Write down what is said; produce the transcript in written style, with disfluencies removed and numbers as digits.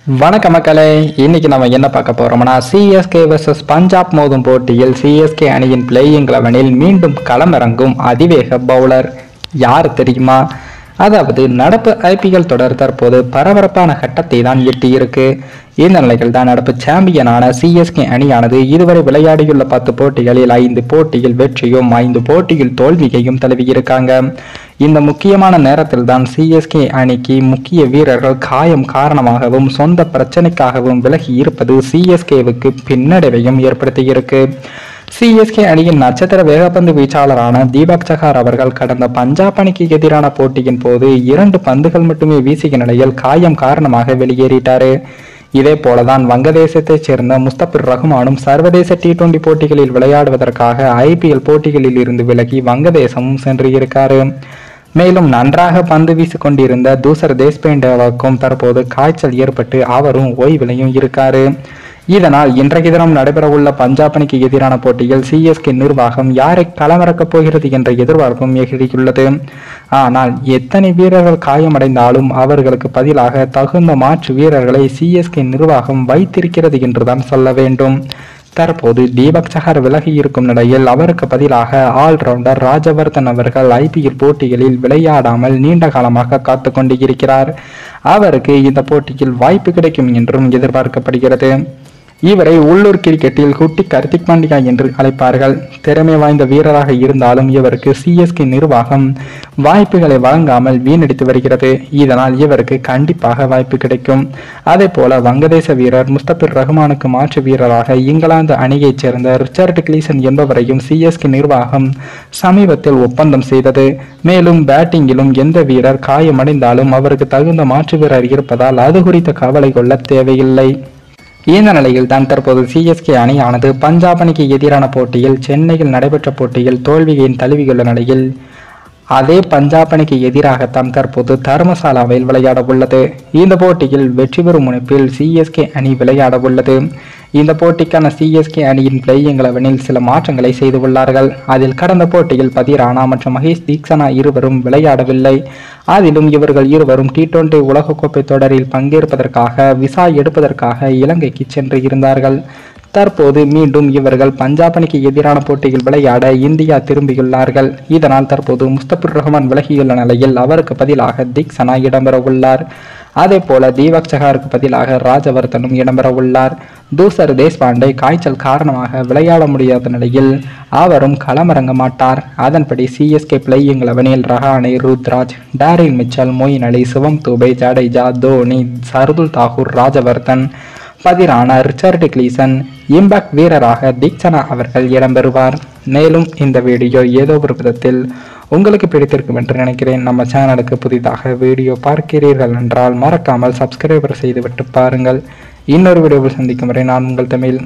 வணக்கம் மக்களே, இன்னைக்கு நம்ம என்ன பார்க்க போறோம்னா சிஎஸ்கே வர்சஸ் பஞ்சாப் மோதும் போட்டியில் சிஎஸ்கே அணியின் பிளேயிங் 11 மீண்டும் களமிறங்கும் அதிவேக பவுலர் யார் தெரியுமா? அதாவது நடப்பு ஐபிஎல் தொடர் தற்போது பரபரப்பான கட்டத்தை தான் எட்டியிருக்கு. இந்த நிலையில் தான் நடப்பு சாம்பியனான சிஎஸ்கே அணியானது இதுவரை விளையாடியுள்ள 10 போட்டிகளில் 5 போட்டியில் வெற்றியும் 5 போட்டியில் தோல்வியையும் தழுவியிருக்காங்க. இந்த முக்கியமான நேரத்தில் தான் சிஎஸ்கே அணிக்கு முக்கிய வீரர்கள் காயம் காரணமாகவும் சொந்த பிரச்சனைக்காகவும் விலகி இருப்பது சிஎஸ்கேவுக்கு பின்னடைவையும் ஏற்படுத்தியிருக்கு. சிஎஸ்கே அணியின் நட்சத்திர வேகப்பந்து வீச்சாளரான தீபக் சஹார் அவர்கள் கடந்த பஞ்சாப் அணிக்கு எதிரான போட்டியின் போது 2 பந்துகள் மட்டுமே வீசிய நிலையில் காயம் காரணமாக வெளியேறிட்டாரு. இதே போலதான் வங்கதேசத்தைச் சேர்ந்த முஸ்தபிர் ரஹ்மானும் சர்வதேச T20 போட்டிகளில் விளையாடுவதற்காக ஐபிஎல் போட்டிகளில் இருந்து விலகி வங்கதேசமும் சென்று இருக்காரு. மேலும் நன்றாக பந்து வீசிக் கொண்டிருந்த தூசர் தேஷ்பாண்டேவுக்கும் தற்போது காய்ச்சல் ஏற்பட்டு அவரும் ஓய்விலையும் இருக்காரு. இதனால் இன்றைய தினம் நடைபெறவுள்ள பஞ்சாப் அணிக்கு எதிரான போட்டியில் சிஎஸ்கே நிர்வாகம் யாரை களமிறக்கப் போகிறது என்ற எதிர்பார்ப்பும் எழுதியுள்ளது. ஆனால் எத்தனை வீரர்கள் காயமடைந்தாலும் அவர்களுக்கு பதிலாக தகுந்த மாற்று வீரர்களை சிஎஸ்கே நிர்வாகம் வைத்திருக்கிறது என்றுதான் சொல்ல வேண்டும். தற்போது தீபக் சஹார் விலகி இருக்கும் நிலையில் அவருக்கு பதிலாக ஆல்ரவுண்டர் ராஜவர்தன் அவர்கள் ஐபிஎல் போட்டிகளில் விளையாடாமல் நீண்ட காலமாக காத்து கொண்டு இருக்கிறார். அவருக்கு இந்த போட்டியில் வாய்ப்பு கிடைக்கும் என்றும் எதிர்பார்க்கப்படுகிறது. இவரை உள்ளூர் கிரிக்கெட்டில் குட்டி ஹர்திக் பாண்டியா என்று அழைப்பார்கள். திறமை வாய்ந்த வீரராக இருந்தாலும் இவருக்கு சிஎஸ்கே நிர்வாகம் வாய்ப்புகளை வழங்காமல் வீணடித்து வருகிறது. இதனால் இவருக்கு கண்டிப்பாக வாய்ப்பு கிடைக்கும். அதே போல வங்கதேச வீரர் முஸ்தபிர் ரஹ்மானுக்கு மாற்று வீரராக இங்கிலாந்து அணியைச் சேர்ந்த ரிச்சர்ட் கிளீசன் என்பவரையும் சிஎஸ்கே நிர்வாகம் சமீபத்தில் ஒப்பந்தம் செய்தது. மேலும் பேட்டிங்கிலும் எந்த வீரர் காயமடைந்தாலும் அவருக்கு தகுந்த மாற்று வீரர் இருப்பதால் அது குறித்த கவலை கொள்ள தேவையில்லை. இந்த நிலையில் தான் தற்போது சிஎஸ்கே அணியானது பஞ்சாப் அணிக்கு எதிரான போட்டியில் சென்னையில் நடைபெற்ற போட்டியில் தோல்வியை தழுவியுள்ள நிலையில் அதே பஞ்சாப் அணிக்கு எதிராகத்தான் தற்போது தர்மசாலாவில் விளையாட உள்ளது. இந்த போட்டியில் வெற்றி பெறும் முனைப்பில் சிஎஸ்கே அணி விளையாட உள்ளது. இந்த போட்டிக்கான சிஎஸ்கே அணியின் பிளேயிங் 11 சில மாற்றங்களை செய்துள்ளார்கள். அதில் கடந்த போட்டியில் பதிரானா மற்றும் மகேஷ் தீக்ஷனா இருவரும் விளையாடவில்லை. அதிலும் இவர்கள் இருவரும் T20 உலகக்கோப்பை தொடரில் பங்கேற்பதற்காக விசா எடுப்பதற்காக இலங்கைக்கு சென்று இருந்தார்கள். தற்போது மீண்டும் இவர்கள் பஞ்சாப் அணிக்கு எதிரான போட்டியில் விளையாட இந்தியா திரும்பியுள்ளார்கள். இதனால் தற்போது முஸ்தபிர் ரஹ்மான் விலகியுள்ள நிலையில் அவருக்கு பதிலாக தீக்ஷனா இடம்பெற உள்ளார். அதே போல தீபக் சஹாருக்கு பதிலாக ராஜவர்தனும் இடம்பெற உள்ளார். தூசர் தேஷ்பாண்டே காய்ச்சல் காரணமாக விளையாட முடியாத நிலையில் அவரும் களமிறங்க மாட்டார். அதன்படி CSK playing 11 Rahane, Ruturaj, Daryl Mitchell, Moeen Ali, Shivam Dube, Jadeja, Dhoni, Shardul Thakur, Rajvardhan, Pathirana Richard Gleeson, impact வீரராக தீக்ஷனா அவர்கள் இடம்பெறுவார். மேலும் இந்த வீடியோ ஏதோ ஒரு விதத்தில் உங்களுக்கு பிடித்திருக்கும் என்று நினைக்கிறேன். நம்ம சேனலுக்கு புதிதாக வீடியோ பார்க்கிறீர்கள் என்றால் மறக்காமல் சப்ஸ்கிரைபர் செய்துவிட்டு பாருங்கள். இன்னொரு வீடியோவில் சந்திக்கும் வரை நான் உங்கள் தமிழ்.